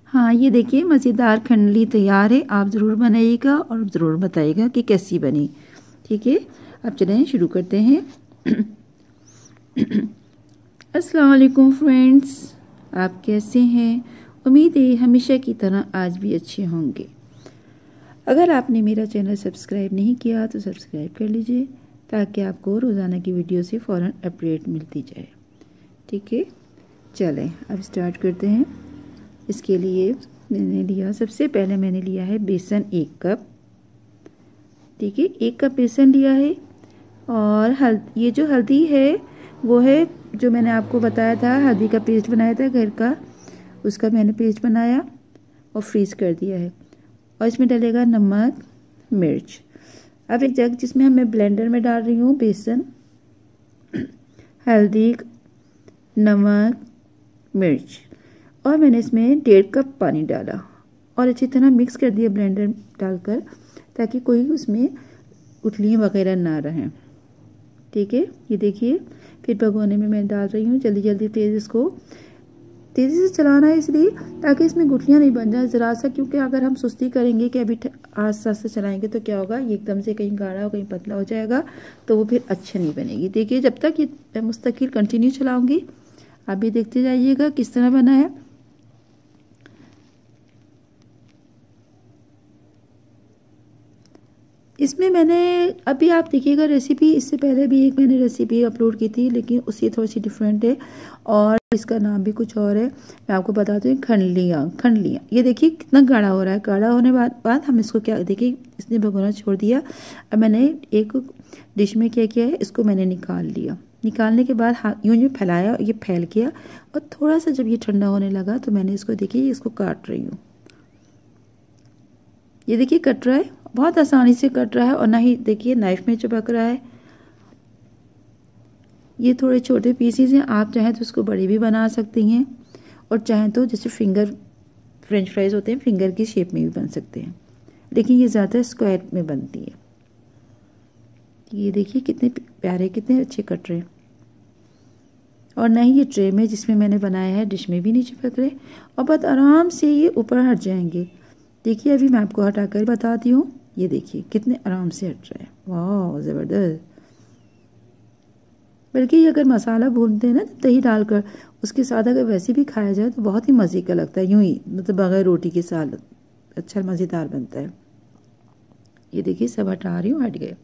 हाँ, ये देखिए मज़ेदार खंडली तैयार है। आप ज़रूर बनाइएगा और ज़रूर बताइएगा कि कैसी बनी। ठीक है, अब चलें शुरू करते हैं। अस्सलाम वालेकुम फ्रेंड्स, आप कैसे हैं? उम्मीद है हमेशा की तरह आज भी अच्छे होंगे। अगर आपने मेरा चैनल सब्सक्राइब नहीं किया तो सब्सक्राइब कर लीजिए ताकि आपको रोज़ाना की वीडियो से फ़ौरन अपडेट मिलती जाए। ठीक है, चलें अब स्टार्ट करते हैं। इसके लिए सबसे पहले मैंने लिया है बेसन 1 कप। ठीक है, 1 कप बेसन लिया है। और ये जो हल्दी है वो है जो मैंने आपको बताया था, हल्दी का पेस्ट बनाया था घर का, उसका मैंने पेस्ट बनाया और फ्रीज़ कर दिया है। और इसमें डलेगा नमक, मिर्च। अब एक जग जिसमें मैं ब्लेंडर में डाल रही हूँ बेसन, हल्दी, नमक, मिर्च, और मैंने इसमें 1.5 कप पानी डाला और अच्छी तरह मिक्स कर दिया ब्लेंडर डालकर, ताकि कोई उसमें गुठलियाँ वगैरह ना रहें। ठीक है, ये देखिए फिर भगोने में मैं डाल रही हूँ। जल्दी जल्दी तेज़ी से चलाना है इसलिए ताकि इसमें गुठलियाँ नहीं बन जाए ज़रा सा, क्योंकि अगर हम सुस्ती करेंगे कि अभी आस्ते आस्ते चलाएंगे तो क्या होगा, ये एकदम से कहीं गाढ़ा हो कहीं पतला हो जाएगा, तो वो फिर अच्छा नहीं बनेगी। देखिए जब तक ये मैं मुस्तकिल कंटिन्यू चलाऊँगी, आप भी देखते जाइएगा किस तरह बना है। इसमें मैंने अभी आप देखिएगा रेसिपी, इससे पहले भी एक मैंने रेसिपी अपलोड की थी, लेकिन उससे थोड़ी सी डिफरेंट है और इसका नाम भी कुछ और है। मैं आपको बताती हूँ, खंडलियाँ। ये देखिए कितना गाढ़ा हो रहा है। गाढ़ा होने बाद हम इसको क्या, देखिए इसने भगोना छोड़ दिया। अब मैंने एक डिश में क्या किया है, इसको मैंने निकाल लिया। निकालने के बाद यूँ फैलाया, ये फैल गया। और थोड़ा सा जब ये ठंडा होने लगा तो मैंने इसको, देखिए इसको काट रही हूँ। ये देखिए कट रहा है, बहुत आसानी से कट रहा है और ना ही देखिए नाइफ में चिपक रहा है। ये थोड़े छोटे पीसेस हैं, आप चाहें तो इसको बड़े भी बना सकती हैं और चाहें तो जैसे फ्रेंच फ्राइज होते हैं, फिंगर की शेप में भी बन सकते हैं, लेकिन ये ज़्यादा स्क्वायर में बनती है। ये देखिए कितने प्यारे, कितने अच्छे कट रहे हैं। और ना ही ये ट्रे में जिसमें मैंने बनाया है डिश में भी नहीं चिपक रहे और बहुत आराम से ये ऊपर हट जाएंगे। देखिए अभी मैं आपको हटाकर बताती हूँ। ये देखिए कितने आराम से हट रहा है। वाह ज़बरदस्त। बल्कि अगर मसाला भूनते हैं ना दही डालकर, उसके साथ अगर वैसे भी खाया जाए तो बहुत ही मज़े का लगता है। यूँ ही मतलब बगैर रोटी के साथ अच्छा मज़ेदार बनता है। ये देखिए सब हटा रही हूँ, हट गए।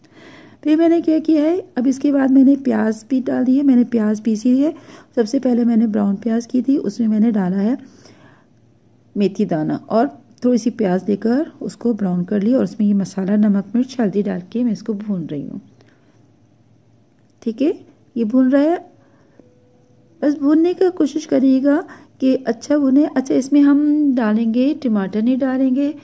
फिर मैंने क्या किया है, अब इसके बाद मैंने प्याज भी डाल दी है। मैंने प्याज पीसी है। सबसे पहले मैंने ब्राउन प्याज की थी, उसमें मैंने डाला है मेथी दाना और थोड़ी सी प्याज देकर उसको ब्राउन कर लिया और उसमें ये मसाला, नमक, मिर्च, हल्दी डाल के मैं इसको भून रही हूँ। ठीक है, ये भून रहा है। बस भूनने का कोशिश करिएगा कि अच्छा भुने। अच्छा, इसमें हम डालेंगे टमाटर नहीं डालेंगे,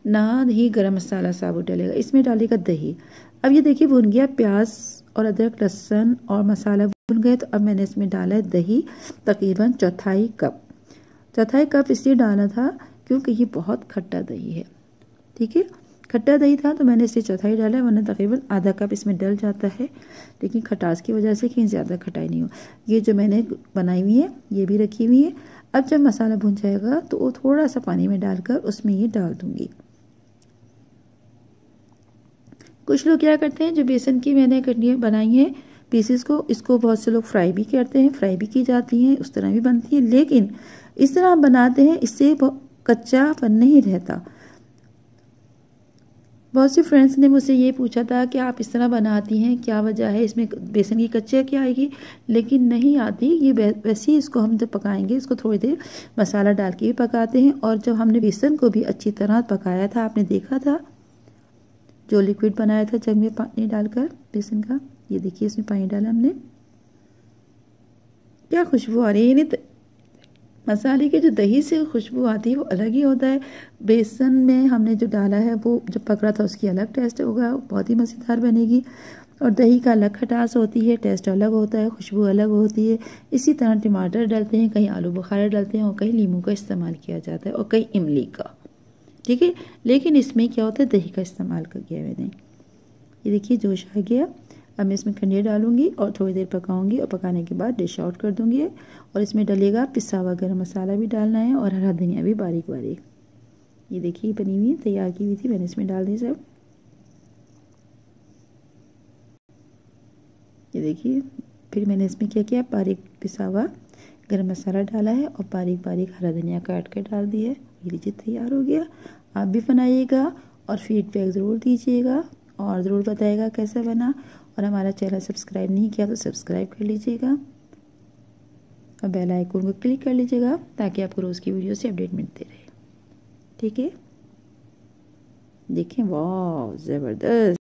ना ही गरम मसाला साबुत डालेगा, इसमें डालेगा दही। अब ये देखिए भुन गया, प्याज और अदरक, लहसुन और मसाला भुन गए। तो अब मैंने इसमें डाला है दही, तकरीबन चौथाई कप इसलिए डाला था क्योंकि ये बहुत खट्टा दही है। ठीक है, खट्टा दही था तो मैंने इसलिए चौथाई डाला है, वरना तकरीबन आधा कप इसमें डल जाता है, लेकिन खटास की वजह से कहीं ज़्यादा खटाई नहीं हो। ये जो मैंने बनाई हुई है ये भी रखी हुई है। अब जब मसाला भुन जाएगा तो वो थोड़ा सा पानी में डालकर उसमें ये डाल दूँगी। कुछ लोग क्या करते हैं, जो बेसन की मैंने कटनियाँ बनाई हैं पीसेस को, इसको बहुत से लोग फ्राई भी करते हैं, फ्राई भी की जाती हैं, उस तरह भी बनती है। लेकिन इस तरह हम बनाते हैं, इससे कच्चापन नहीं रहता। बहुत सी फ्रेंड्स ने मुझसे ये पूछा था कि आप इस तरह बनाती हैं, क्या वजह है, इसमें बेसन की कच्चे क्या आएगी, लेकिन नहीं आती। ये वैसे ही इसको हम जब पकाएंगे, इसको थोड़ी देर मसाला डाल के भी पकाते हैं। और जब हमने बेसन को भी अच्छी तरह पकाया था, आपने देखा था जो लिक्विड बनाया था जग में पानी डालकर बेसन का, ये देखिए इसमें पानी डाला हमने, क्या खुशबू आ रही है। यानी मसाले की जो दही से खुशबू आती है वो अलग ही होता है। बेसन में हमने जो डाला है वो जब पक रहा था उसकी अलग टेस्ट होगा, बहुत ही मज़ेदार बनेगी। और दही का अलग खटास होती है, टेस्ट अलग होता है, खुशबू अलग होती है। इसी तरह टमाटर डालते हैं, कहीं आलू बुखारा डालते हैं और कहीं नींबू का इस्तेमाल किया जाता है और कहीं इमली का। ठीक है, लेकिन इसमें क्या होता है, दही का इस्तेमाल कर किया मैंने। ये देखिए जोश आ गया। अब मैं इसमें खंडीर डालूंगी और थोड़ी देर पकाऊंगी और पकाने के बाद डिश आउट कर दूंगी। और इसमें डलेगा पिसा हुआ गरम मसाला भी डालना है और हरा धनिया भी बारीक बारीक। ये देखिए बनी हुई तैयार की हुई थी, मैंने इसमें डाल दी सब। ये देखिए फिर मैंने इसमें क्या किया, बारीक पिसा हुआ गरम मसाला डाला है और बारीक बारीक हरा धनिया काट कर डाल दिया है। ये लीजिए तैयार हो गया। आप भी बनाइएगा और फीडबैक ज़रूर दीजिएगा और ज़रूर बताइएगा कैसा बना। और हमारा चैनल सब्सक्राइब नहीं किया तो सब्सक्राइब कर लीजिएगा और बेल आइकन को क्लिक कर लीजिएगा ताकि आपको रोज़ की वीडियो से अपडेट मिलते रहे। ठीक है, देखें, वाह ज़बरदस्त।